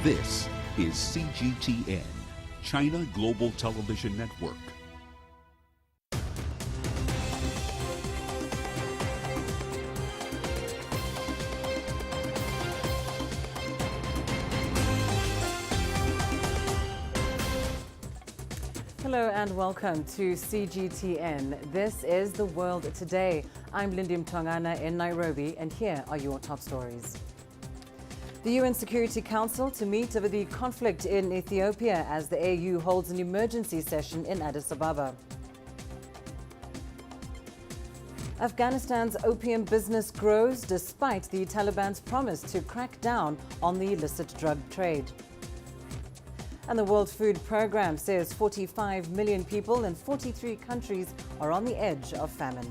This is CGTN, China Global Television Network. Hello and welcome to CGTN. This is The World Today. I'm Lindy Mtongana in Nairobi, and here are your top stories. The UN Security Council to meet over the conflict in Ethiopia as the AU holds an emergency session in Addis Ababa. Afghanistan's opium business grows despite the Taliban's promise to crack down on the illicit drug trade. And the World Food Programme says 45 million people in 43 countries are on the edge of famine.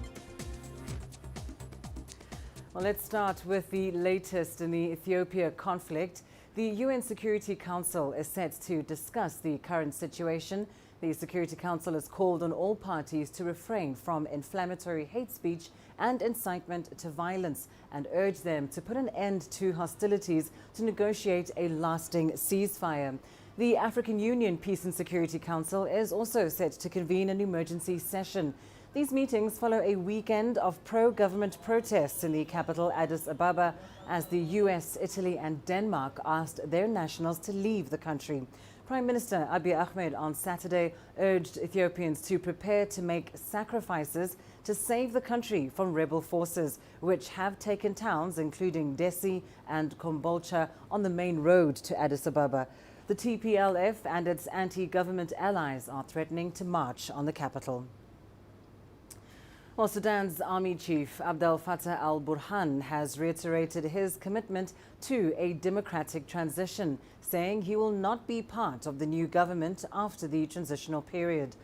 Well, let's start with the latest in the Ethiopia conflict. The UN Security Council is set to discuss the current situation. The Security Council has called on all parties to refrain from inflammatory hate speech and incitement to violence and urged them to put an end to hostilities to negotiate a lasting ceasefire. The African Union Peace and Security Council is also set to convene an emergency session. These meetings follow a weekend of pro-government protests in the capital Addis Ababa as the US, Italy and Denmark asked their nationals to leave the country. Prime Minister Abiy Ahmed on Saturday urged Ethiopians to prepare to make sacrifices to save the country from rebel forces, which have taken towns including Dessie and Kombolcha on the main road to Addis Ababa. The TPLF and its anti-government allies are threatening to march on the capital. Well, Sudan's army chief Abdel Fattah al-Burhan has reiterated his commitment to a democratic transition, saying he will not be part of the new government after the transitional period.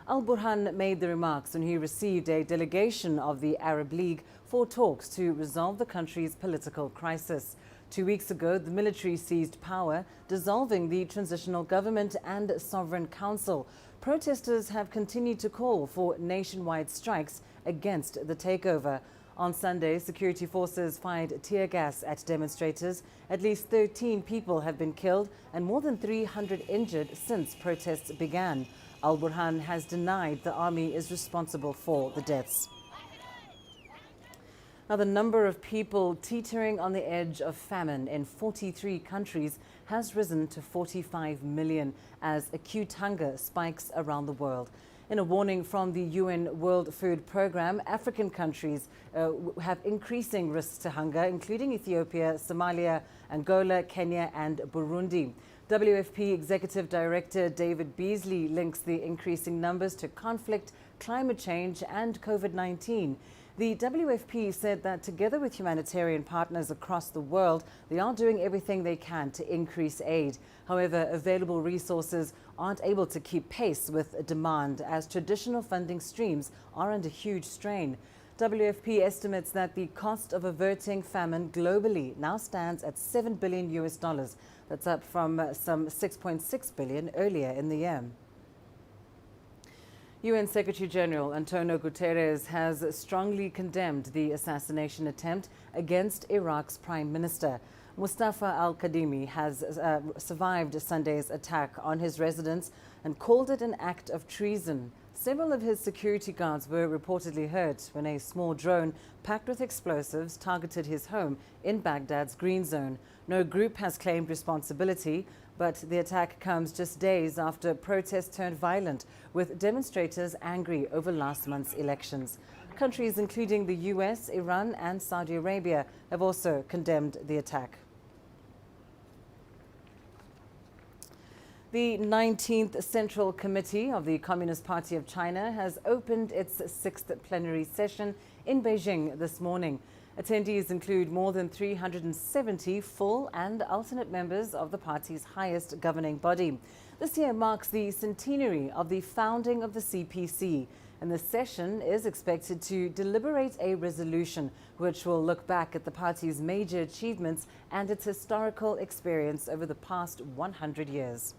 Al-Burhan made the remarks when he received a delegation of the Arab League for talks to resolve the country's political crisis. 2 weeks ago, the military seized power, dissolving the transitional government and sovereign council. Protesters have continued to call for nationwide strikes against the takeover. On Sunday, security forces fired tear gas at demonstrators. At least 13 people have been killed and more than 300 injured since protests began. Al-Burhan has denied the army is responsible for the deaths. Now, the number of people teetering on the edge of famine in 43 countries has risen to 45 million as acute hunger spikes around the world. In a warning from the UN World Food Programme, African countries have increasing risks to hunger, including Ethiopia, Somalia, Angola, Kenya and Burundi. WFP Executive Director David Beasley links the increasing numbers to conflict, climate change and COVID-19. The WFP said that together with humanitarian partners across the world, they are doing everything they can to increase aid. However, available resources aren't able to keep pace with demand as traditional funding streams are under huge strain. WFP estimates that the cost of averting famine globally now stands at $7 billion. That's up from some 6.6 billion earlier in the year. UN Secretary General Antonio Guterres has strongly condemned the assassination attempt against Iraq's Prime Minister. Mustafa al-Kadhimi has survived Sunday's attack on his residence and called it an act of treason. Several of his security guards were reportedly hurt when a small drone packed with explosives targeted his home in Baghdad's Green Zone. No group has claimed responsibility, but the attack comes just days after protests turned violent, with demonstrators angry over last month's elections. Countries including the US, Iran and Saudi Arabia have also condemned the attack. The 19th Central Committee of the Communist Party of China has opened its 6th plenary session in Beijing this morning. Attendees include more than 370 full and alternate members of the party's highest governing body. This year marks the centenary of the founding of the CPC, and the session is expected to deliberate a resolution which will look back at the party's major achievements and its historical experience over the past 100 years.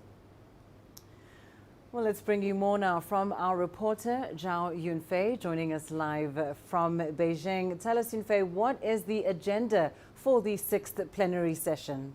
Well, let's bring you more now from our reporter, Zhao Yunfei, joining us live from Beijing. Tell us, Yunfei, what is the agenda for the 6th plenary session?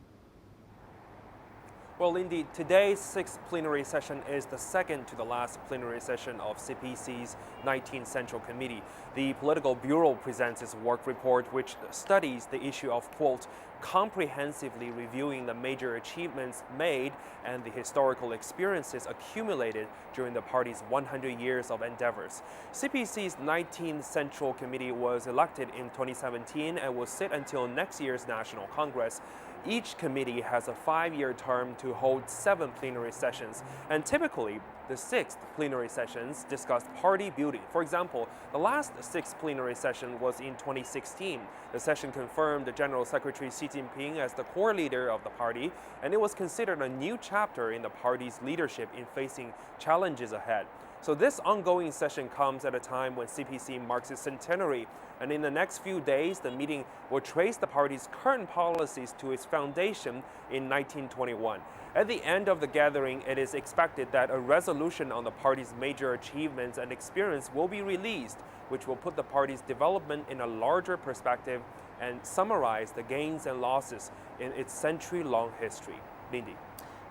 Well, Lindy, today's sixth plenary session is the second to the last plenary session of CPC's 19th Central Committee. The Political Bureau presents its work report, which studies the issue of, quote, comprehensively reviewing the major achievements made and the historical experiences accumulated during the party's 100 years of endeavors. CPC's 19th Central Committee was elected in 2017 and will sit until next year's National Congress. Each committee has a 5-year term to hold 7 plenary sessions, and typically, the 6th plenary sessions discuss party building. For example, the last 6th plenary session was in 2016. The session confirmed General Secretary Xi Jinping as the core leader of the party, and it was considered a new chapter in the party's leadership in facing challenges ahead. So this ongoing session comes at a time when CPC marks its centenary, and in the next few days, the meeting will trace the party's current policies to its foundation in 1921. At the end of the gathering, it is expected that a resolution on the party's major achievements and experience will be released, which will put the party's development in a larger perspective and summarize the gains and losses in its century-long history. Lindy.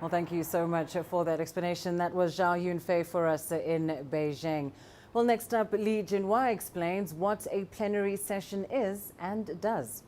Well, thank you so much for that explanation. That was Zhao Yunfei for us in Beijing. Well, next up, Li Jinhua explains what a plenary session is and does.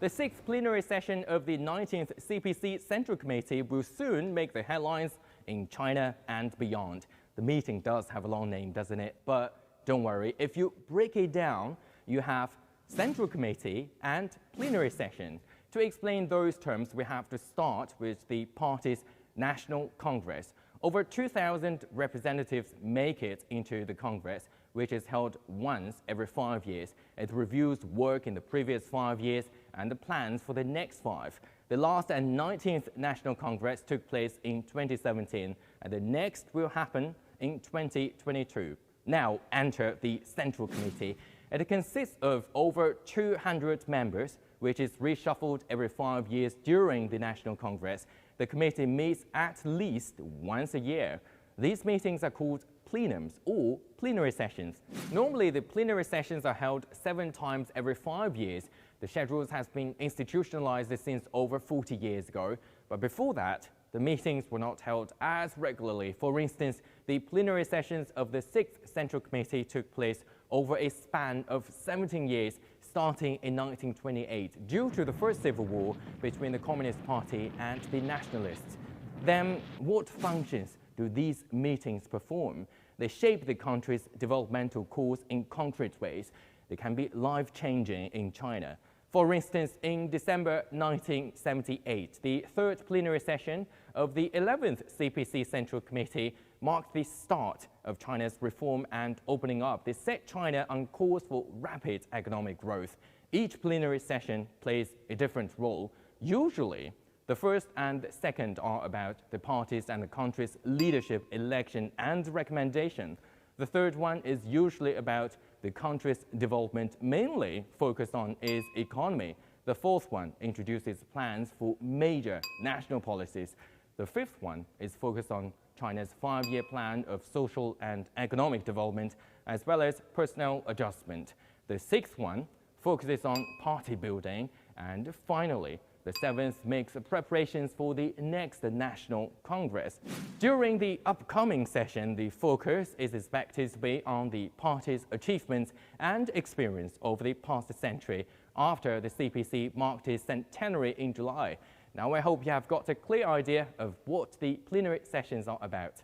The 6th plenary session of the 19th CPC Central Committee will soon make the headlines in China and beyond. The meeting does have a long name, doesn't it? But don't worry, if you break it down, you have Central Committee and plenary session. To explain those terms, we have to start with the party's National Congress. Over 2,000 representatives make it into the Congress, which is held once every 5 years. It reviews work in the previous 5 years and the plans for the next 5. The last and 19th National Congress took place in 2017, and the next will happen in 2022. Now enter the Central Committee. It consists of over 200 members, which is reshuffled every 5 years during the National Congress. The committee meets at least once a year. These meetings are called plenums or plenary sessions. Normally, the plenary sessions are held 7 times every 5 years. The schedules has been institutionalized since over 40 years ago. But before that, the meetings were not held as regularly. For instance, the plenary sessions of the 6th Central Committee took place over a span of 17 years, starting in 1928, due to the First Civil War between the Communist Party and the Nationalists. Then, what functions do these meetings perform? They shape the country's developmental course in concrete ways. They can be life-changing in China. For instance, in December 1978, the 3rd plenary session of the 11th CPC Central Committee marked the start of China's reform and opening up. They set China on course for rapid economic growth. Each plenary session plays a different role. Usually, the first and the second are about the party's and the country's leadership, election, and recommendation. The third one is usually about the country's development, mainly focused on its economy. The fourth one introduces plans for major national policies. The fifth one is focused on China's 5-year plan of social and economic development, as well as personnel adjustment. The sixth one focuses on party building. And finally, the 7th makes preparations for the next National Congress. During the upcoming session, the focus is expected to be on the party's achievements and experience over the past century after the CPC marked its centenary in July. Now, I hope you have got a clear idea of what the plenary sessions are about.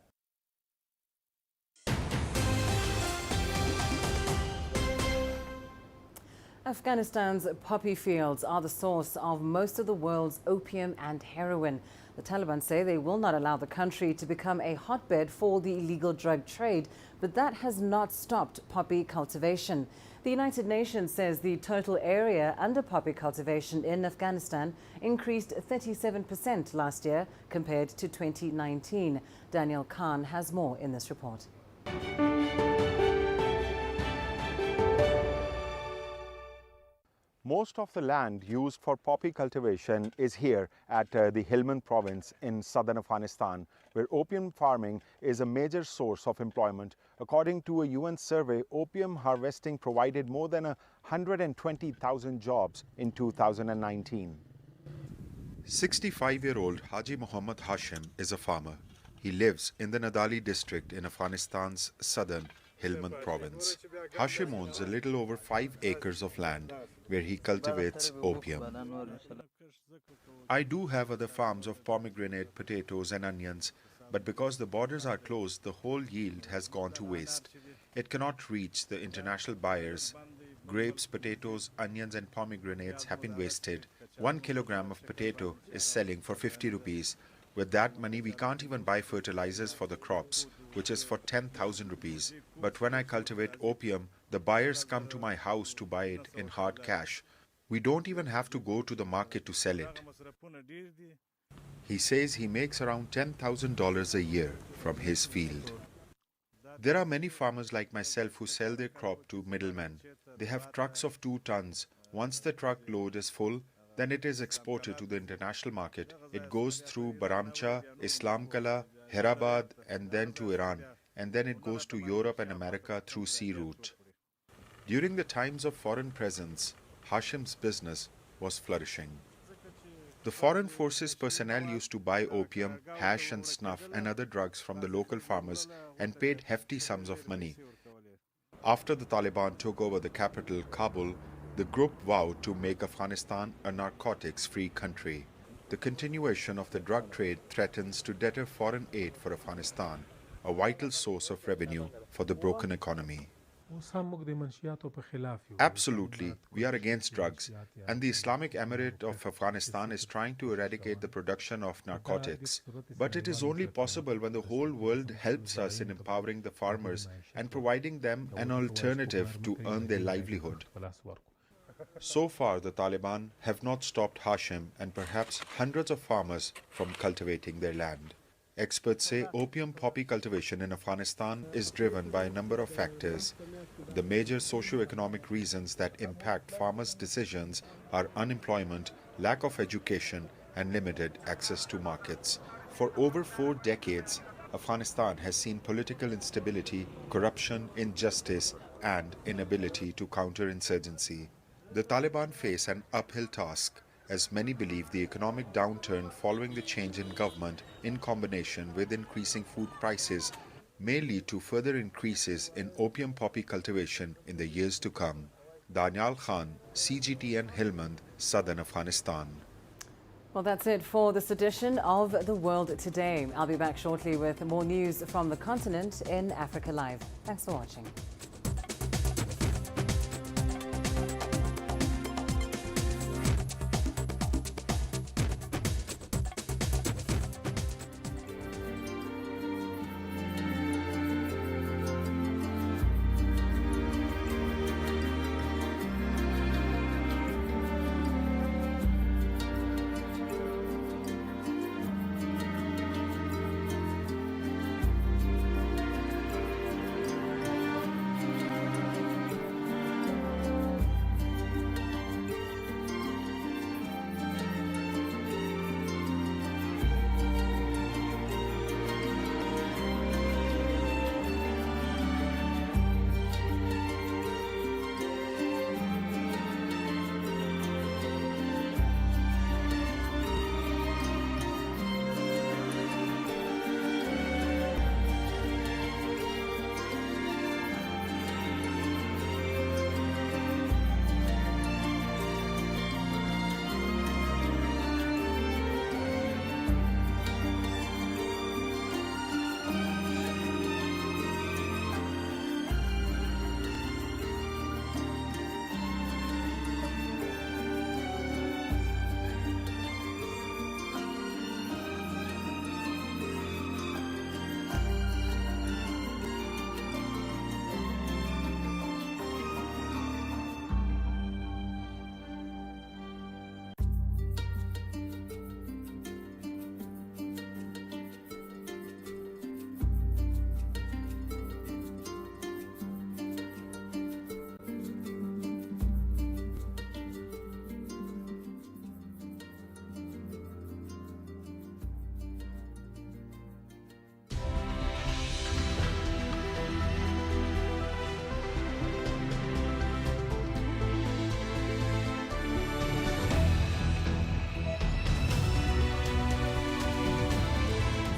Afghanistan's poppy fields are the source of most of the world's opium and heroin. The Taliban say they will not allow the country to become a hotbed for the illegal drug trade, but that has not stopped poppy cultivation. The United Nations says the total area under poppy cultivation in Afghanistan increased 37% last year compared to 2019. Daniel Khan has more in this report. Most of the land used for poppy cultivation is here at the Helmand province in southern Afghanistan, where opium farming is a major source of employment. According to a UN survey, opium harvesting provided more than 120,000 jobs in 2019. 65-year-old Haji Muhammad Hashim is a farmer. He lives in the Nadali district in Afghanistan's southern Helmand province. Hashim owns a little over 5 acres of land where he cultivates opium. I do have other farms of pomegranate, potatoes and onions, but because the borders are closed, the whole yield has gone to waste. It cannot reach the international buyers. Grapes, potatoes, onions and pomegranates have been wasted. 1 kilogram of potato is selling for 50 rupees. With that money, we can't even buy fertilizers for the crops, which is for 10,000 rupees. But when I cultivate opium, the buyers come to my house to buy it in hard cash. We don't even have to go to the market to sell it. He says he makes around $10,000 a year from his field. There are many farmers like myself who sell their crop to middlemen. They have trucks of 2 tons. Once the truck load is full, then it is exported to the international market. It goes through Baramcha, Islamkala, Hyderabad and then to Iran. And then it goes to Europe and America through sea route. During the times of foreign presence, Hashim's business was flourishing. The foreign forces personnel used to buy opium, hash and snuff and other drugs from the local farmers and paid hefty sums of money. After the Taliban took over the capital, Kabul, the group vowed to make Afghanistan a narcotics-free country. The continuation of the drug trade threatens to deter foreign aid for Afghanistan, a vital source of revenue for the broken economy. Absolutely, we are against drugs, and the Islamic Emirate of Afghanistan is trying to eradicate the production of narcotics. But it is only possible when the whole world helps us in empowering the farmers and providing them an alternative to earn their livelihood. So far, the Taliban have not stopped Hashim and perhaps hundreds of farmers from cultivating their land. Experts say opium poppy cultivation in Afghanistan is driven by a number of factors. The major socio-economic reasons that impact farmers' decisions are unemployment, lack of education, and limited access to markets. For over 4 decades, Afghanistan has seen political instability, corruption, injustice, and inability to counter insurgency. The Taliban face an uphill task, as many believe the economic downturn following the change in government in combination with increasing food prices may lead to further increases in opium poppy cultivation in the years to come. Danial Khan, CGTN Helmand, Southern Afghanistan. Well, that's it for this edition of The World Today. I'll be back shortly with more news from the continent in Africa Live. Thanks for watching.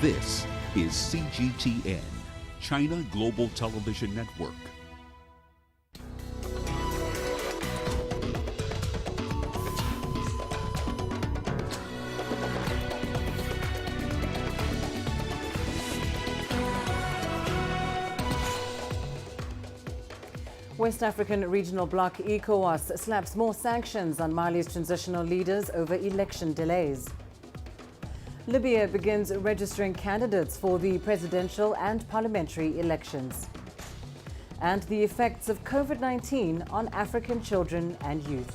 This is CGTN, China Global Television Network. West African Regional Bloc ECOWAS slaps more sanctions on Mali's transitional leaders over election delays. Libya begins registering candidates for the presidential and parliamentary elections. And the effects of COVID-19 on African children and youth.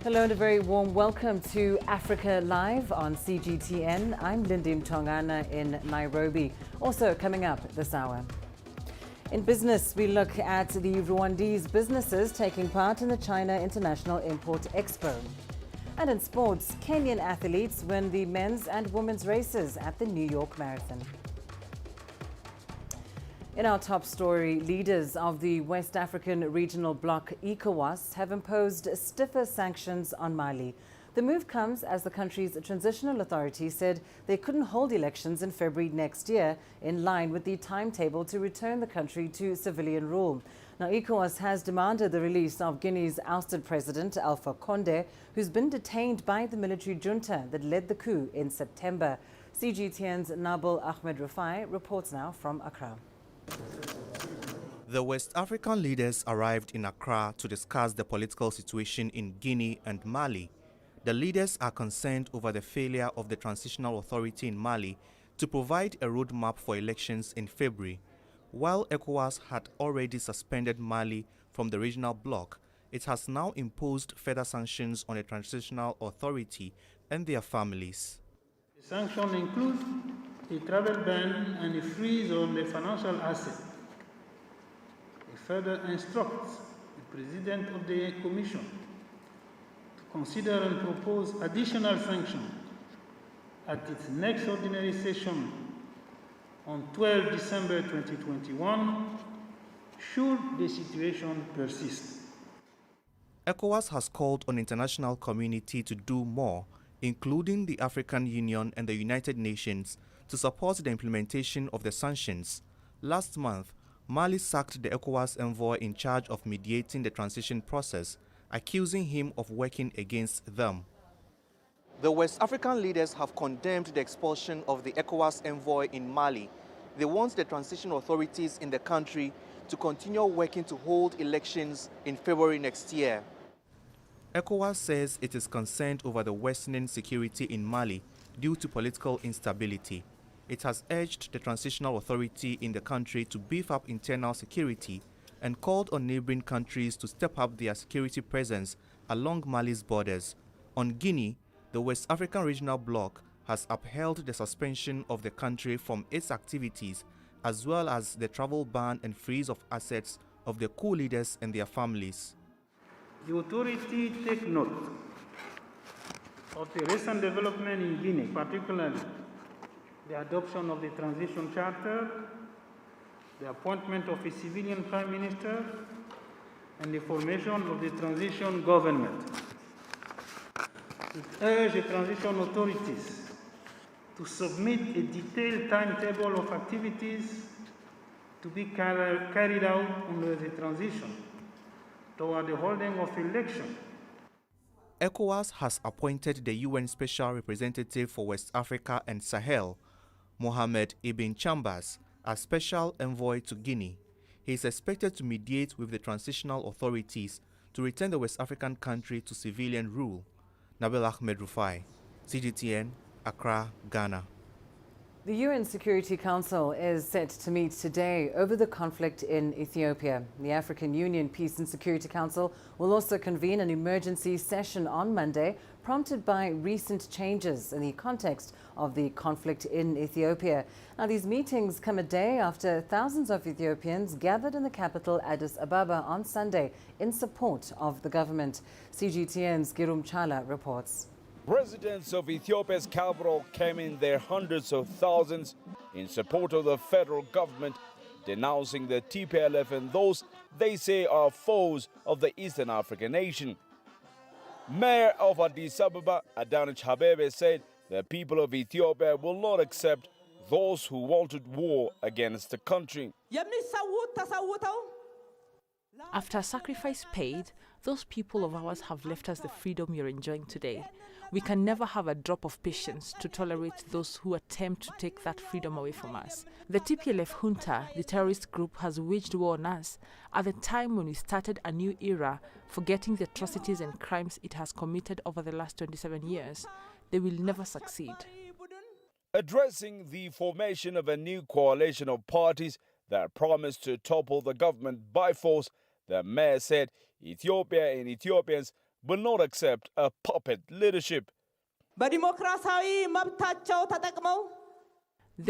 Hello and a very warm welcome to Africa Live on CGTN. I'm Lindy Mtongana in Nairobi. Also coming up this hour. In business, we look at the Rwandese businesses taking part in the China International Import Expo. And in sports, Kenyan athletes win the men's and women's races at the New York Marathon. In our top story, leaders of the West African Regional Bloc ECOWAS have imposed stiffer sanctions on Mali. The move comes as the country's transitional authority said they couldn't hold elections in February next year, in line with the timetable to return the country to civilian rule. Now, ECOWAS has demanded the release of Guinea's ousted president, Alpha Condé, who's been detained by the military junta that led the coup in September. CGTN's Nabil Ahmed Rufai reports now from Accra. The West African leaders arrived in Accra to discuss the political situation in Guinea and Mali. The leaders are concerned over the failure of the transitional authority in Mali to provide a roadmap for elections in February. While ECOWAS had already suspended Mali from the regional bloc, it has now imposed further sanctions on the transitional authority and their families. The sanctions include a travel ban and a freeze on the financial assets. It further instructs the President of the Commission consider and propose additional sanctions at its next ordinary session on 12 December 2021, should the situation persist. ECOWAS has called on the international community to do more, including the African Union and the United Nations, to support the implementation of the sanctions. Last month, Mali sacked the ECOWAS envoy in charge of mediating the transition process, accusing him of working against them. The West African leaders have condemned the expulsion of the ECOWAS envoy in Mali. They want the transition authorities in the country to continue working to hold elections in February next year. ECOWAS says it is concerned over the worsening security in Mali due to political instability. It has urged the transitional authority in the country to beef up internal security and called on neighboring countries to step up their security presence along Mali's borders. On Guinea, the West African Regional Bloc has upheld the suspension of the country from its activities, as well as the travel ban and freeze of assets of the coup leaders and their families. The authority take note of the recent development in Guinea, particularly the adoption of the transition charter, the appointment of a civilian prime minister, and the formation of the transition government. It urged the transition authorities to submit a detailed timetable of activities to be carried out under the transition toward the holding of elections. ECOWAS has appointed the UN Special Representative for West Africa and Sahel, Mohamed Ibn Chambers, as Special Envoy to Guinea. He is expected to mediate with the transitional authorities to return the West African country to civilian rule. Nabil Ahmed Rufai, CGTN, Accra, Ghana. The UN Security Council is set to meet today over the conflict in Ethiopia. The African Union Peace and Security Council will also convene an emergency session on Monday, prompted by recent changes in the context of the conflict in Ethiopia. Now, these meetings come a day after thousands of Ethiopians gathered in the capital Addis Ababa on Sunday in support of the government. CGTN's Girum Chala reports. Residents of Ethiopia's capital came in their hundreds of thousands in support of the federal government, denouncing the TPLF and those they say are foes of the Eastern African nation. Mayor of Addis Ababa, Adanich Habebe, said the people of Ethiopia will not accept those who wanted war against the country. After sacrifice paid, those people of ours have left us the freedom you're enjoying today. We can never have a drop of patience to tolerate those who attempt to take that freedom away from us. The TPLF junta, the terrorist group, has waged war on us at the time when we started a new era, forgetting the atrocities and crimes it has committed over the last 27 years. They will never succeed. Addressing the formation of a new coalition of parties that promised to topple the government by force, the mayor said Ethiopia and Ethiopians will not accept a puppet leadership. They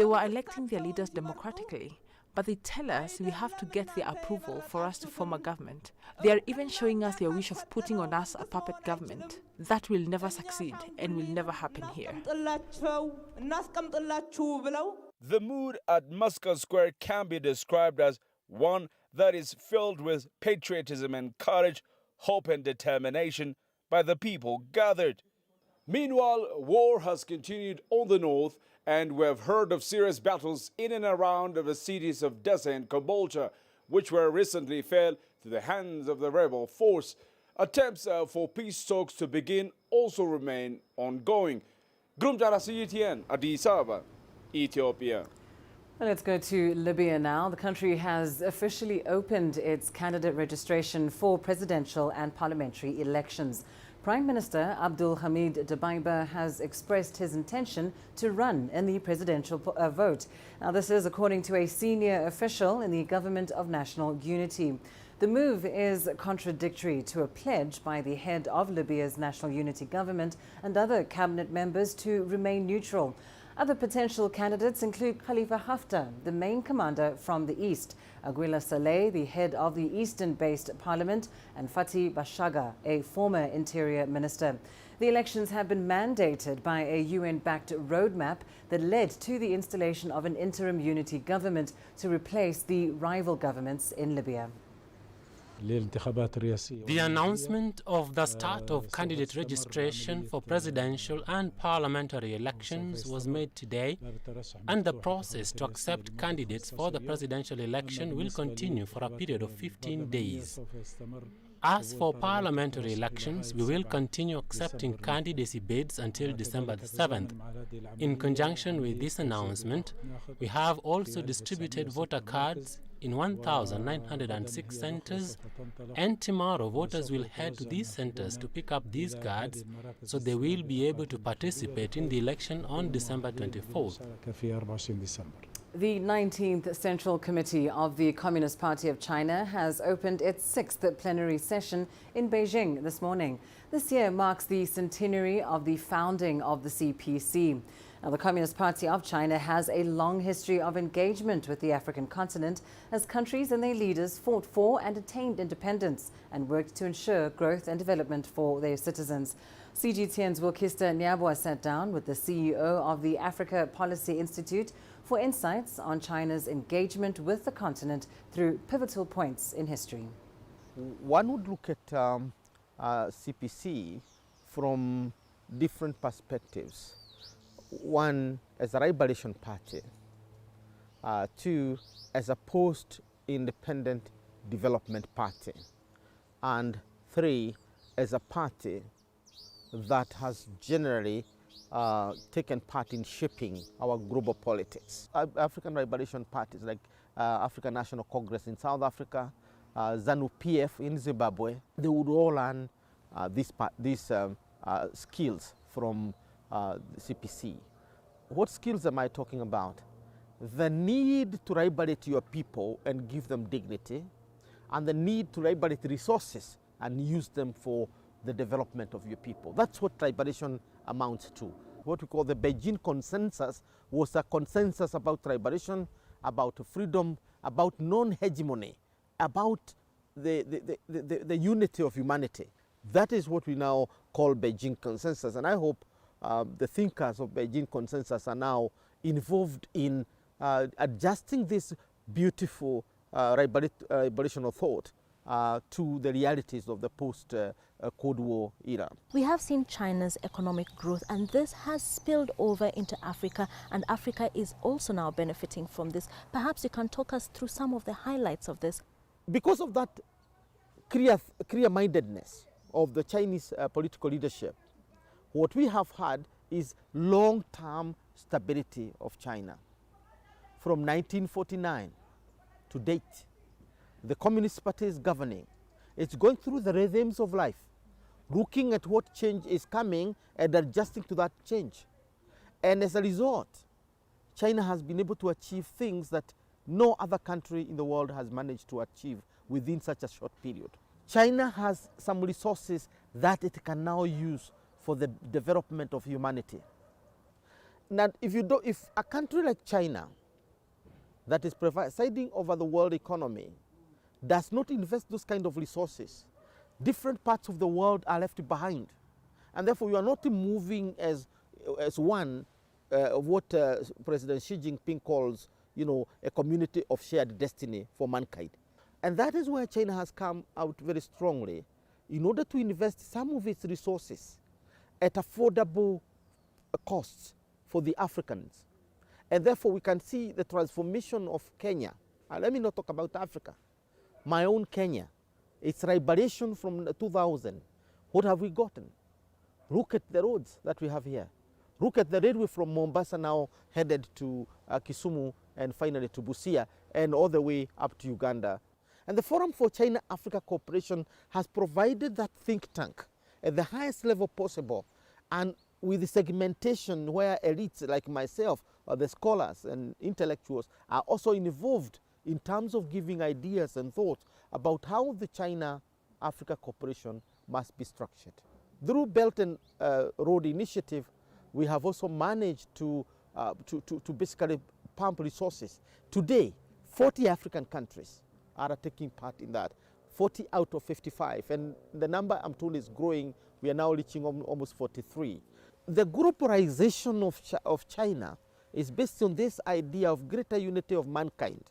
were electing their leaders democratically, but they tell us we have to get their approval for us to form a government. They are even showing us their wish of putting on us a puppet government. That will never succeed and will never happen here. The mood at Muscat Square can be described as one that is filled with patriotism and courage, hope and determination by the people gathered. Meanwhile, war has continued on the north, and we have heard of serious battles in and around the cities of Dessa and Kombolcha, which were recently fell to the hands of the rebel force. Attempts for peace talks to begin also remain ongoing. Grumjara CGTN, Addis Ababa, Ethiopia. Well, let's go to Libya now. The country has officially opened its candidate registration for presidential and parliamentary elections. Prime Minister Abdul Hamid Dbeibah has expressed his intention to run in the presidential vote. Now, this is according to a senior official in the Government of National Unity. The move is contradictory to a pledge by the head of Libya's National Unity Government and other cabinet members to remain neutral. Other potential candidates include Khalifa Haftar, the main commander from the east, Aguila Saleh, the head of the eastern-based parliament, and Fatih Bashaga, a former interior minister. The elections have been mandated by a UN-backed roadmap that led to the installation of an interim unity government to replace the rival governments in Libya. The announcement of the start of candidate registration for presidential and parliamentary elections was made today, and the process to accept candidates for the presidential election will continue for a period of 15 days. As for parliamentary elections, we will continue accepting candidacy bids until December the 7th. In conjunction with this announcement, we have also distributed voter cards in 1,906 centers, and tomorrow voters will head to these centers to pick up these cards so they will be able to participate in the election on December 24th. The 19th Central Committee of the Communist Party of China has opened its 6th plenary session in Beijing this morning. This year marks the centenary of the founding of the CPC. Now, the Communist Party of China has a long history of engagement with the African continent as countries and their leaders fought for and attained independence and worked to ensure growth and development for their citizens. CGTN's Wilkista Nyabwa sat down with the CEO of the Africa Policy Institute for insights on China's engagement with the continent through pivotal points in history. One would look at CPC from different perspectives. One, as a liberation party. Two, as a post-independent development party. And three, as a party that has generally taken part in shaping our global politics. African liberation parties like African National Congress in South Africa, ZANU-PF in Zimbabwe, they would all learn these skills from the CPC. What skills am I talking about? The need to liberate your people and give them dignity, and the need to liberate resources and use them for the development of your people. That's what liberation amounts to. What we call the Beijing Consensus was a consensus about liberation, about freedom, about non-hegemony, about the unity of humanity. That is what we now call Beijing Consensus, and I hope the thinkers of Beijing Consensus are now involved in adjusting this beautiful liberational thought to the realities of the post-Cold War era. We have seen China's economic growth, and this has spilled over into Africa, and Africa is also now benefiting from this. Perhaps you can talk us through some of the highlights of this. Because of that clear-mindedness of the Chinese political leadership, what we have had is long-term stability of China. From 1949 to date, the Communist Party is governing. It's going through the rhythms of life, looking at what change is coming and adjusting to that change. And as a result, China has been able to achieve things that no other country in the world has managed to achieve within such a short period. China has some resources that it can now use for the development of humanity. Now, if a country like China, that is presiding over the world economy, does not invest those kind of resources, different parts of the world are left behind. And therefore, you are not moving as one of what President Xi Jinping calls, a community of shared destiny for mankind. And that is where China has come out very strongly in order to invest some of its resources at affordable costs for the Africans. And therefore, we can see the transformation of Kenya. Let me not talk about Africa. My own Kenya, its liberation from 2000. What have we gotten? Look at the roads that we have here. Look at the railway from Mombasa now headed to Kisumu and finally to Busia and all the way up to Uganda. And the Forum for China-Africa Cooperation has provided that think tank at the highest level possible, and with the segmentation where elites like myself, or the scholars and intellectuals are also involved in terms of giving ideas and thoughts about how the China-Africa cooperation must be structured. Through Belt and Road Initiative, we have also managed to basically pump resources. Today, 40 African countries are taking part in that, 40 out of 55, and the number I'm told is growing. We are now reaching almost 43. The globalization of China is based on this idea of greater unity of mankind,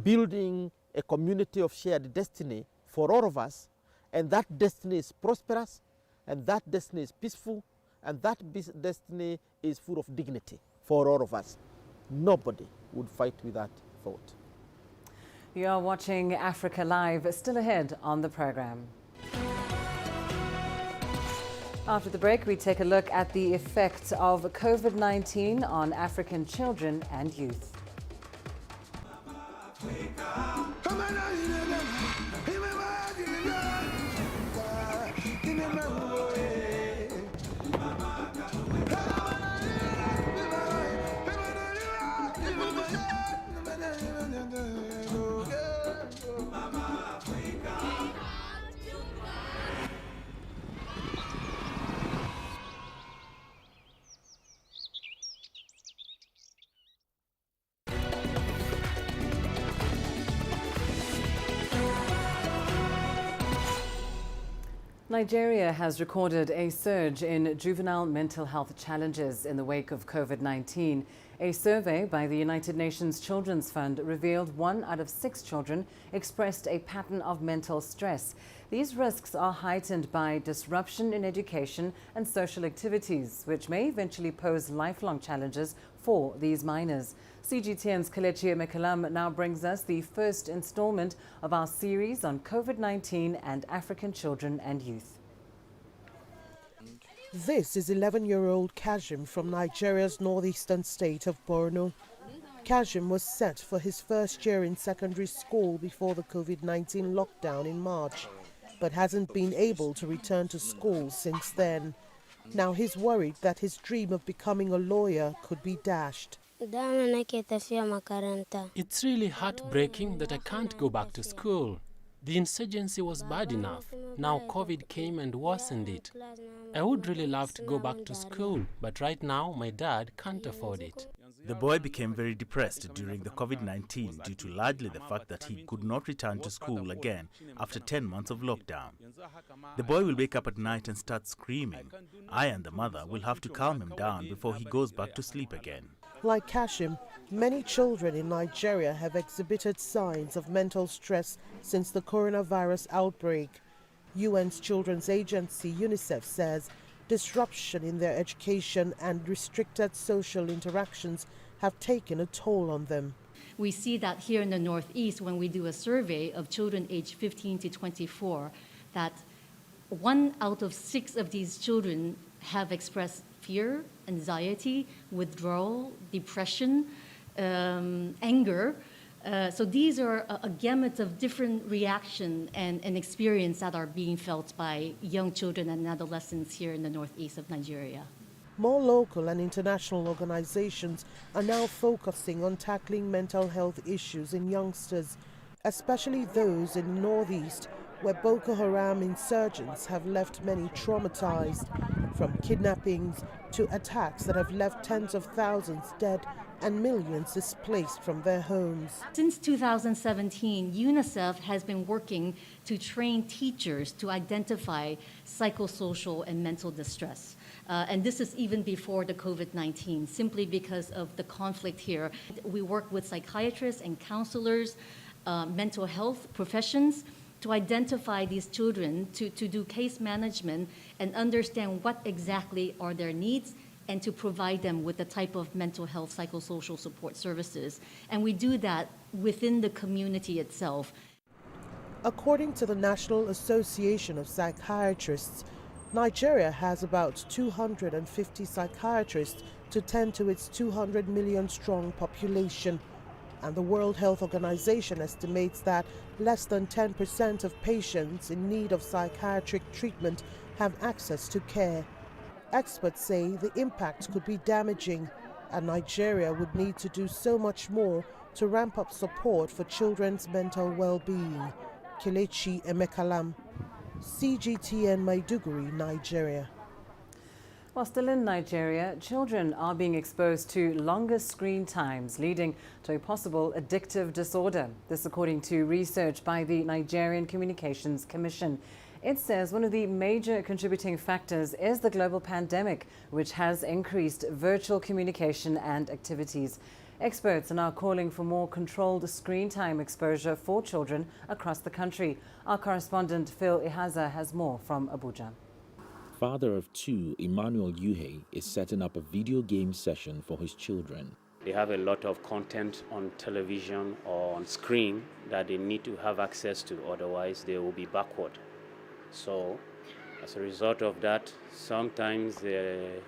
building a community of shared destiny for all of us, and that destiny is prosperous, and that destiny is peaceful, and that destiny is full of dignity for all of us. Nobody would fight with that thought. You are watching Africa Live, still ahead on the program. After the break, we take a look at the effects of COVID-19 on African children and youth. Nigeria has recorded a surge in juvenile mental health challenges in the wake of COVID-19. A survey by the United Nations Children's Fund revealed 1 out of 6 children expressed a pattern of mental stress. These risks are heightened by disruption in education and social activities, which may eventually pose lifelong challenges for these minors. CGTN's Kelechi Emekalam now brings us the first installment of our series on COVID-19 and African children and youth. This is 11-year-old Kashim from Nigeria's northeastern state of Borno. Kashim was set for his first year in secondary school before the COVID-19 lockdown in March, but hasn't been able to return to school since then. Now he's worried that his dream of becoming a lawyer could be dashed. It's really heartbreaking that I can't go back to school. The insurgency was bad enough. Now COVID came and worsened it. I would really love to go back to school, but right now my dad can't afford it. The boy became very depressed during the COVID-19 due to largely the fact that he could not return to school again after 10 months of lockdown. The boy will wake up at night and start screaming. I and the mother will have to calm him down before he goes back to sleep again. Like Kashim, many children in Nigeria have exhibited signs of mental stress since the coronavirus outbreak. UN's Children's Agency, UNICEF, says disruption in their education and restricted social interactions have taken a toll on them. We see that here in the Northeast, when we do a survey of children aged 15 to 24, that 1 out of 6 of these children have expressed fear, anxiety, withdrawal, depression, anger. So these are a gamut of different reaction and experience that are being felt by young children and adolescents here in the northeast of Nigeria. More local and international organizations are now focusing on tackling mental health issues in youngsters, especially those in the northeast, where Boko Haram insurgents have left many traumatized, from kidnappings to attacks that have left tens of thousands dead and millions displaced from their homes. Since 2017, UNICEF has been working to train teachers to identify psychosocial and mental distress. And this is even before the COVID-19, simply because of the conflict here. We work with psychiatrists and counselors, mental health professions, to identify these children, to do case management and understand what exactly are their needs and to provide them with the type of mental health psychosocial support services. And we do that within the community itself. According to the National Association of Psychiatrists, Nigeria has about 250 psychiatrists to tend to its 200 million strong population. And the World Health Organization estimates that less than 10% of patients in need of psychiatric treatment have access to care. Experts say the impact could be damaging, and Nigeria would need to do so much more to ramp up support for children's mental well-being. Kelechi Emekalam, CGTN Maiduguri, Nigeria. While still in Nigeria, children are being exposed to longer screen times, leading to a possible addictive disorder. This according to research by the Nigerian Communications Commission. It says one of the major contributing factors is the global pandemic, which has increased virtual communication and activities. Experts are now calling for more controlled screen time exposure for children across the country. Our correspondent Phil Ihaza has more from Abuja. Father of 2, Emmanuel Yuhe, is setting up a video game session for his children. They have a lot of content on television or on screen that they need to have access to, otherwise they will be backward. So as a result of that, sometimes they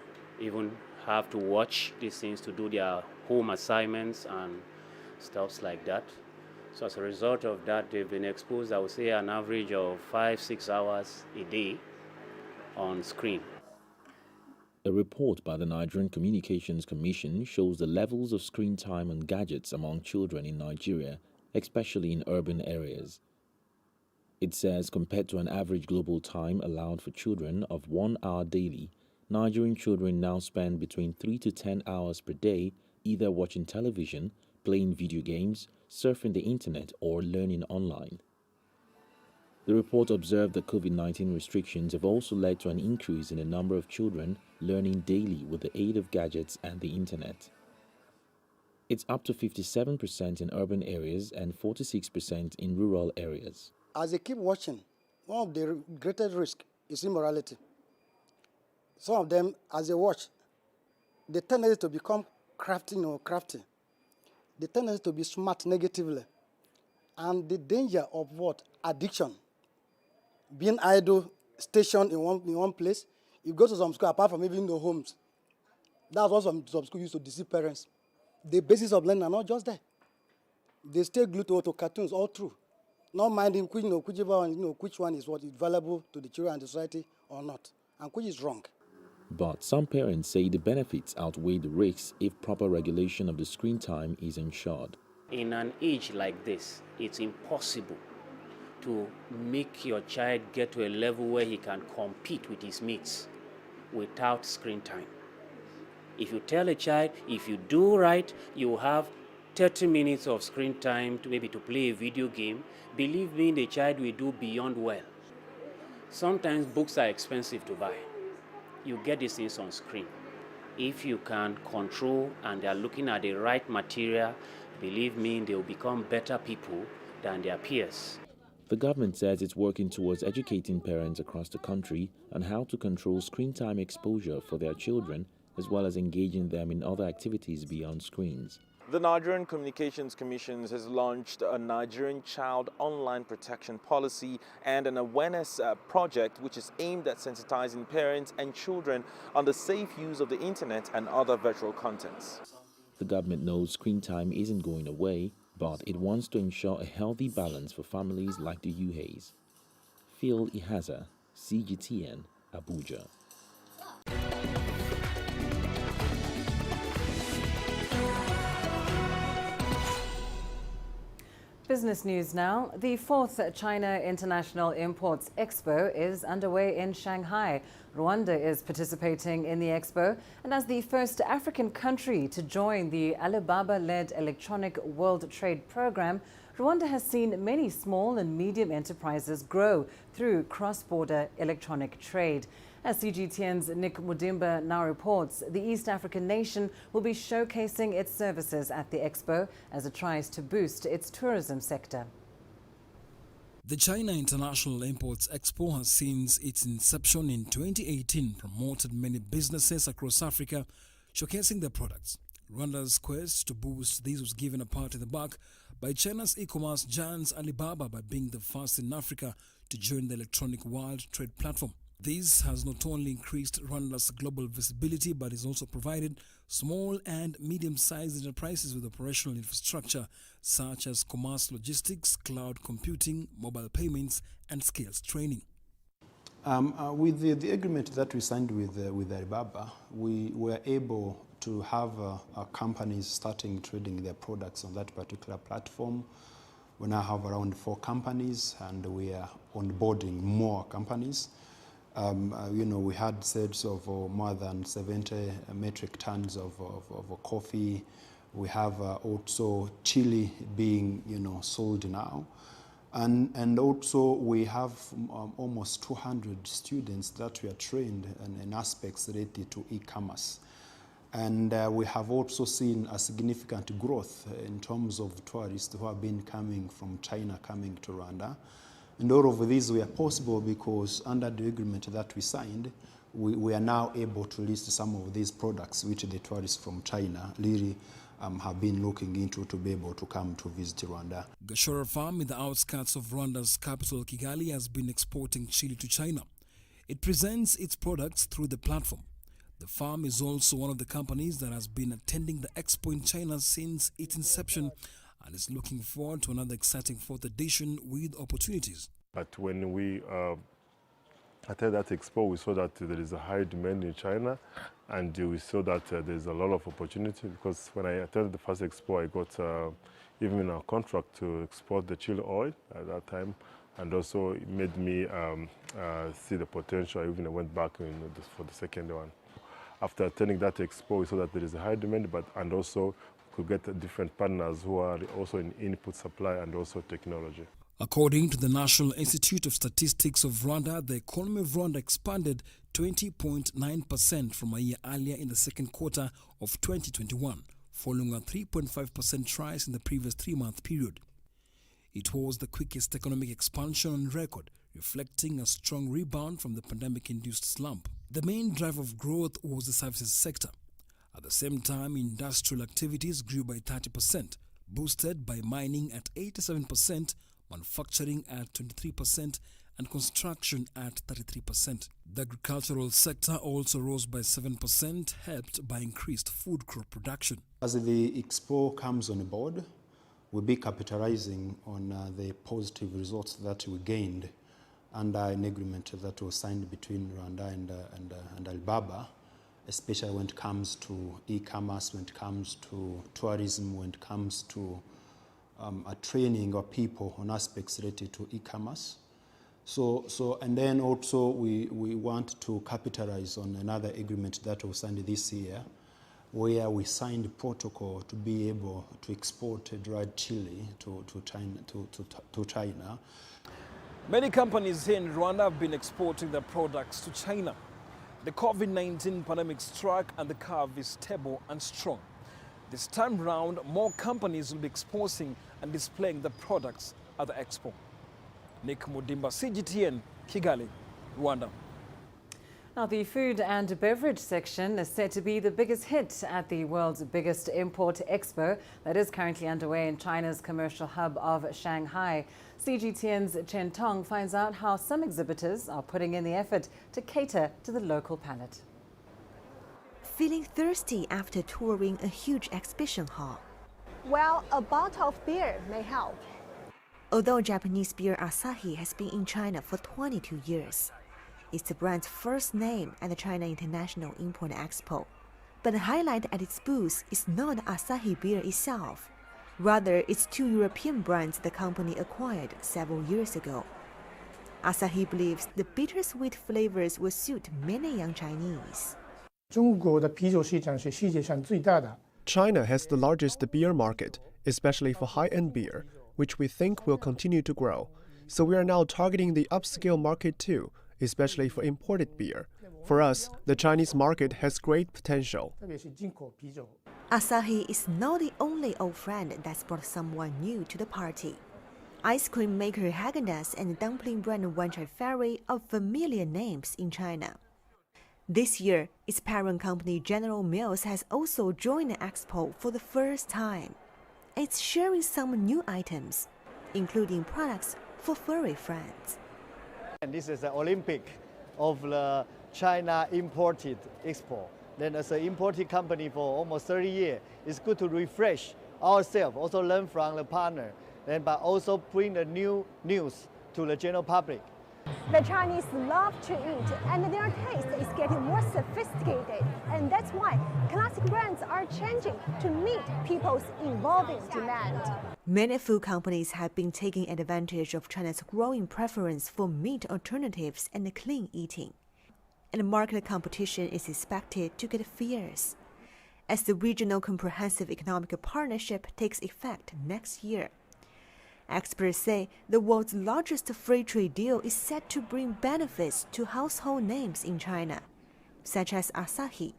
even have to watch these things to do their home assignments and stuff like that. So as a result of that, they've been exposed, I would say, an average of 5-6 hours a day on screen. A report by the Nigerian Communications Commission shows the levels of screen time on gadgets among children in Nigeria, especially in urban areas. It says compared to an average global time allowed for children of 1 hour daily, Nigerian children now spend between 3 to 10 hours per day either watching television, playing video games, surfing the internet, or learning online. The report observed that COVID-19 restrictions have also led to an increase in the number of children learning daily with the aid of gadgets and the internet. It's up to 57% in urban areas and 46% in rural areas. As they keep watching, one of the greatest risks is immorality. Some of them, as they watch, they tend to become crafty. They tend to be smart negatively. And the danger of what? Addiction. Being idle, stationed in one place. You go to some school, apart from even the homes, that's what some schools used to deceive parents. The basis of learning are not just there. They stay glued to cartoons all through, not minding which one is what is valuable to the children and the society or not, and which is wrong. But some parents say the benefits outweigh the risks if proper regulation of the screen time is ensured. In an age like this, it's impossible to make your child get to a level where he can compete with his mates without screen time. If you tell a child, if you do right, you have 30 minutes of screen time to maybe to play a video game, believe me, the child will do beyond well. Sometimes books are expensive to buy. You get these things on screen. If you can control and they are looking at the right material, believe me, they will become better people than their peers. The government says it's working towards educating parents across the country on how to control screen time exposure for their children, as well as engaging them in other activities beyond screens. The Nigerian Communications Commission has launched a Nigerian Child Online Protection Policy and an awareness project which is aimed at sensitizing parents and children on the safe use of the internet and other virtual contents. The government knows screen time isn't going away, but it wants to ensure a healthy balance for families like the Uhays. Phil Ihaza, CGTN, Abuja. Business news now. The 4th China International Imports Expo is underway in Shanghai. Rwanda is participating in the expo, and as the first African country to join the Alibaba-led Electronic World Trade Program, Rwanda has seen many small and medium enterprises grow through cross-border electronic trade. As CGTN's Nick Mudimba now reports, the East African nation will be showcasing its services at the expo as it tries to boost its tourism sector. The China International Imports Expo has since its inception in 2018 promoted many businesses across Africa showcasing their products. Rwanda's quest to boost these was given a pat in the back by China's e-commerce giant Alibaba by being the first in Africa to join the Electronic World Trade Platform. This has not only increased Rwanda's global visibility, but has also provided small and medium-sized enterprises with operational infrastructure such as commerce logistics, cloud computing, mobile payments, and skills training. With the agreement that we signed with Alibaba, we were able to have companies starting trading their products on that particular platform. We now have around 4 companies, and we are onboarding more companies. We had sales of more than 70 metric tons of coffee. We have also chili being, sold now. And also we have almost 200 students that we are trained in aspects related to e-commerce. And we have also seen a significant growth in terms of tourists who have been coming from China coming to Rwanda. And all of these were possible because under the agreement that we signed, we are now able to list some of these products which the tourists from China really have been looking into to be able to come to visit Rwanda. Gashora Farm in the outskirts of Rwanda's capital Kigali has been exporting chili to China. It presents its products through the platform. The farm is also one of the companies that has been attending the expo in China since its inception and is looking forward to another exciting 4th edition with opportunities. But when we attended that expo, we saw that there is a high demand in China, and we saw that there's a lot of opportunity, because when I attended the first expo, I got even a contract to export the chili oil at that time, and also it made me see the potential. I even went back for the second one. After attending that expo, we saw that there is a high demand, and also could get different partners who are also in input supply and also technology. According to the National Institute of Statistics of Rwanda, the economy of Rwanda expanded 20.9% from a year earlier in the second quarter of 2021, following a 3.5% rise in the previous 3-month period. It was the quickest economic expansion on record, reflecting a strong rebound from the pandemic-induced slump. The main driver of growth was the services sector. At the same time, industrial activities grew by 30%, boosted by mining at 87%, manufacturing at 23%, and construction at 33%. The agricultural sector also rose by 7%, helped by increased food crop production. As the expo comes on board, we'll be capitalizing on the positive results that we gained under an agreement that was signed between Rwanda and Alibaba, especially when it comes to e-commerce, when it comes to tourism, when it comes to a training of people on aspects related to e-commerce. And then also we want to capitalize on another agreement that was signed this year, where we signed a protocol to be able to export dried chili to China. Many companies here in Rwanda have been exporting their products to China. The COVID-19 pandemic struck and the curve is stable and strong. This time round, more companies will be exposing and displaying the products at the expo. Nick Mudimba, CGTN, Kigali, Rwanda. Now, the food and beverage section is said to be the biggest hit at the world's biggest import expo that is currently underway in China's commercial hub of Shanghai. CGTN's Chen Tong finds out how some exhibitors are putting in the effort to cater to the local palate. Feeling thirsty after touring a huge exhibition hall? Well, a bottle of beer may help. Although Japanese beer Asahi has been in China for 22 years, it's the brand's first name at the China International Import Expo. But the highlight at its booth is not Asahi beer itself. Rather, it's two European brands the company acquired several years ago. Asahi believes the bittersweet flavors will suit many young Chinese. China has the largest beer market, especially for high-end beer, which we think will continue to grow. So we are now targeting the upscale market too, especially for imported beer. For us, the Chinese market has great potential. Asahi is not the only old friend that's brought someone new to the party. Ice cream maker Häagen-Dazs and dumpling brand Wanchai Ferry are familiar names in China. This year, its parent company General Mills has also joined the expo for the first time. It's sharing some new items, including products for furry friends. And this is the Olympic of the China imported expo. Then as an imported company for almost 30 years, it's good to refresh ourselves, also learn from the partner, but also bring the new news to the general public. The Chinese love to eat, and their taste is getting more sophisticated. And that's why classic brands are changing to meet people's evolving demand. Many food companies have been taking advantage of China's growing preference for meat alternatives and clean eating. And market competition is expected to get fierce as the Regional Comprehensive Economic Partnership takes effect next year. Experts say the world's largest free trade deal is set to bring benefits to household names in China, such as Asahi,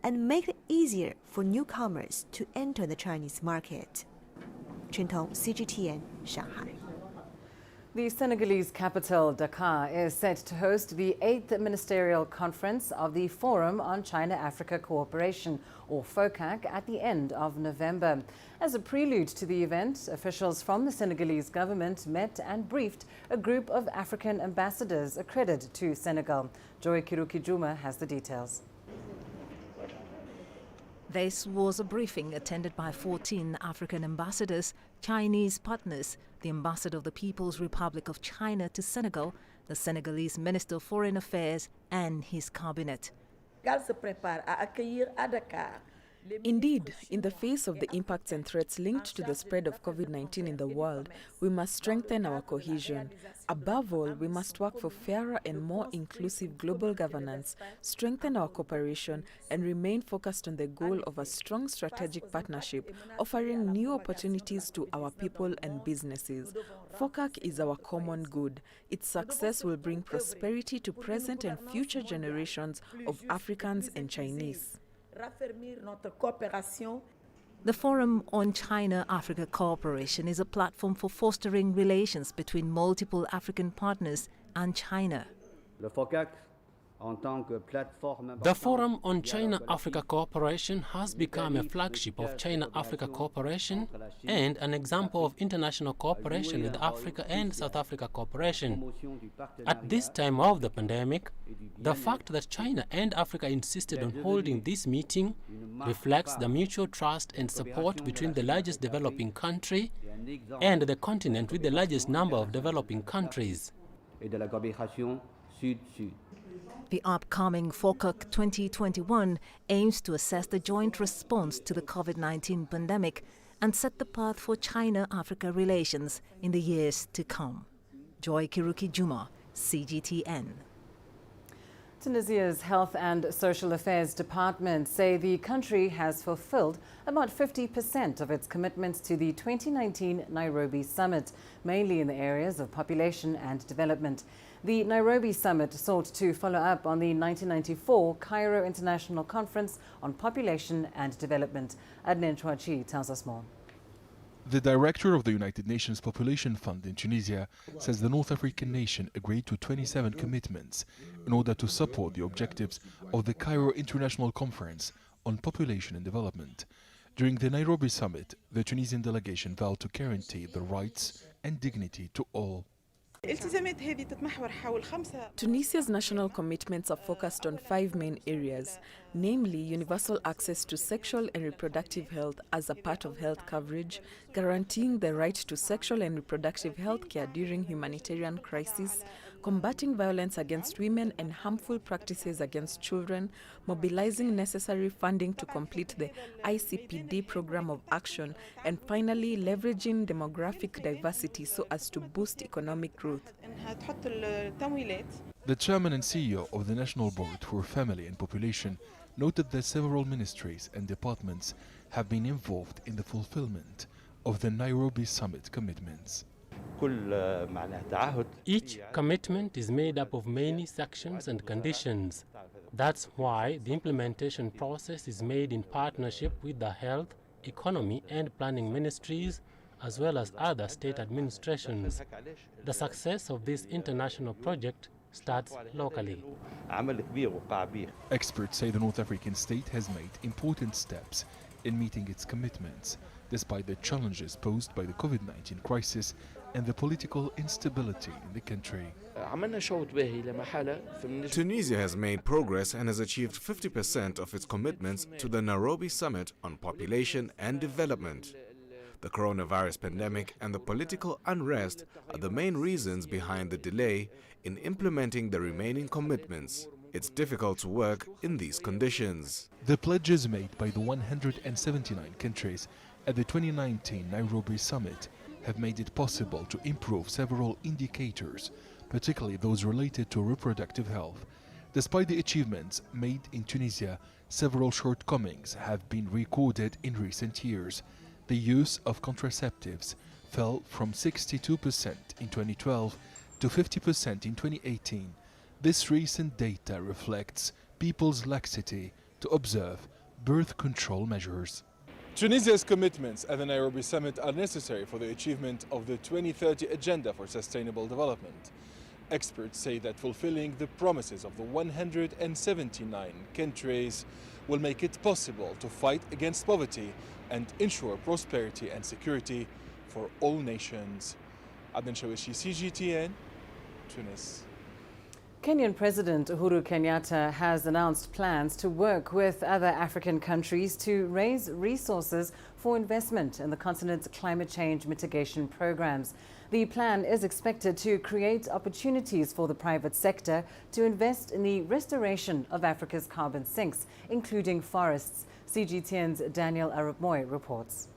and make it easier for newcomers to enter the Chinese market. Chen Tong, CGTN, Shanghai. The Senegalese capital, Dakar, is set to host the 8th Ministerial Conference of the Forum on China-Africa Cooperation, or FOCAC, at the end of November. As a prelude to the event, officials from the Senegalese government met and briefed a group of African ambassadors accredited to Senegal. Joy Kiruki-Juma has the details. This was a briefing attended by 14 African ambassadors, Chinese partners, the ambassador of the People's Republic of China to Senegal, the Senegalese Minister of Foreign Affairs, and his cabinet. Indeed, in the face of the impacts and threats linked to the spread of COVID-19 in the world, we must strengthen our cohesion. Above all, we must work for fairer and more inclusive global governance, strengthen our cooperation, and remain focused on the goal of a strong strategic partnership, offering new opportunities to our people and businesses. FOCAC is our common good. Its success will bring prosperity to present and future generations of Africans and Chinese. The Forum on China-Africa Cooperation is a platform for fostering relations between multiple African partners and China. The Forum on China-Africa Cooperation has become a flagship of China-Africa Cooperation and an example of international cooperation with Africa and South Africa cooperation. At this time of the pandemic, the fact that China and Africa insisted on holding this meeting reflects the mutual trust and support between the largest developing country and the continent with the largest number of developing countries. The upcoming FOCAC 2021 aims to assess the joint response to the COVID-19 pandemic and set the path for China-Africa relations in the years to come. Joy Kiruki-Juma, CGTN. Tunisia's Health and Social Affairs Department say the country has fulfilled about 50% of its commitments to the 2019 Nairobi summit, mainly in the areas of population and development. The Nairobi summit sought to follow up on the 1994 Cairo International Conference on Population and Development. Adnan Chouachi tells us more. The director of the United Nations Population Fund in Tunisia says the North African nation agreed to 27 commitments in order to support the objectives of the Cairo International Conference on Population and Development. During the Nairobi summit, the Tunisian delegation vowed to guarantee the rights and dignity to all. Tunisia's national commitments are focused on 5 main areas, namely universal access to sexual and reproductive health as a part of health coverage, guaranteeing the right to sexual and reproductive health care during humanitarian crises, combating violence against women and harmful practices against children, mobilizing necessary funding to complete the ICPD program of action, and finally leveraging demographic diversity so as to boost economic growth. The chairman and CEO of the National Board for Family and Population noted that several ministries and departments have been involved in the fulfillment of the Nairobi summit commitments. Each commitment is made up of many sections and conditions. That's why the implementation process is made in partnership with the health, economy and planning ministries, as well as other state administrations. The success of this international project starts locally. Experts say the North African state has made important steps in meeting its commitments, despite the challenges posed by the COVID-19 crisis and the political instability in the country. Tunisia has made progress and has achieved 50% of its commitments to the Nairobi Summit on Population and Development. The coronavirus pandemic and the political unrest are the main reasons behind the delay in implementing the remaining commitments. It's difficult to work in these conditions. The pledges made by the 179 countries at the 2019 Nairobi summit have made it possible to improve several indicators, particularly those related to reproductive health. Despite the achievements made in Tunisia, several shortcomings have been recorded in recent years. The use of contraceptives fell from 62% in 2012 to 50% in 2018. This recent data reflects people's laxity to observe birth control measures. Tunisia's commitments at the Nairobi summit are necessary for the achievement of the 2030 Agenda for Sustainable Development. Experts say that fulfilling the promises of the 179 countries will make it possible to fight against poverty and ensure prosperity and security for all nations. Adnan Chouachi, CGTN, Tunis. Kenyan President Uhuru Kenyatta has announced plans to work with other African countries to raise resources for investment in the continent's climate change mitigation programs. The plan is expected to create opportunities for the private sector to invest in the restoration of Africa's carbon sinks, including forests. CGTN's Daniel Arabmoy reports.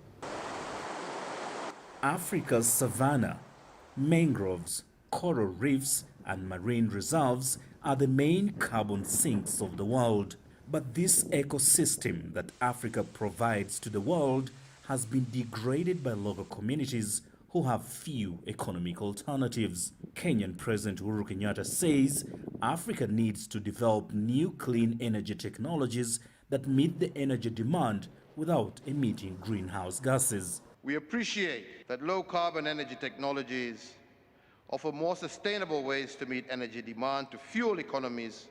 Africa's savanna, mangroves, coral reefs and marine reserves are the main carbon sinks of the world. But this ecosystem that Africa provides to the world has been degraded by local communities who have few economic alternatives. Kenyan President Uhuru Kenyatta says Africa needs to develop new clean energy technologies that meet the energy demand without emitting greenhouse gases. We appreciate that low-carbon energy technologies offer more sustainable ways to meet energy demand to fuel economies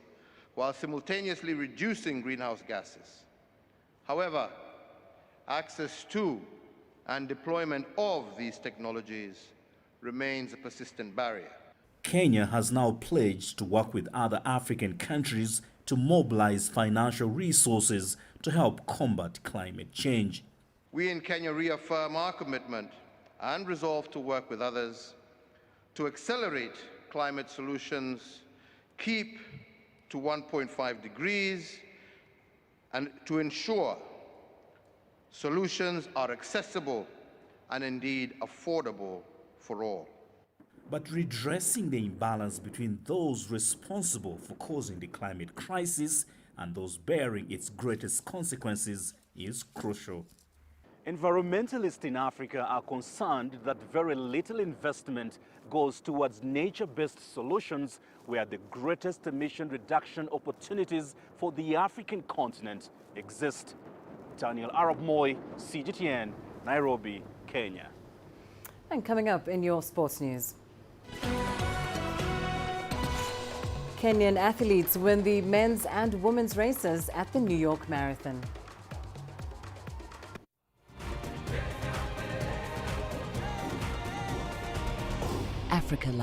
while simultaneously reducing greenhouse gases. However, access to and deployment of these technologies remains a persistent barrier. Kenya has now pledged to work with other African countries to mobilize financial resources to help combat climate change. We in Kenya reaffirm our commitment and resolve to work with others to accelerate climate solutions, keep to 1.5 degrees, and to ensure solutions are accessible and indeed affordable for all. but redressing the imbalance between those responsible for causing the climate crisis and those bearing its greatest consequences is crucial. Environmentalists in Africa are concerned that very little investment goes towards nature-based solutions where the greatest emission reduction opportunities for the African continent exist. Daniel Arab Moy, CGTN, Nairobi, Kenya. And coming up in your sports news. Kenyan athletes win the men's and women's races at the New York Marathon. Africa Live.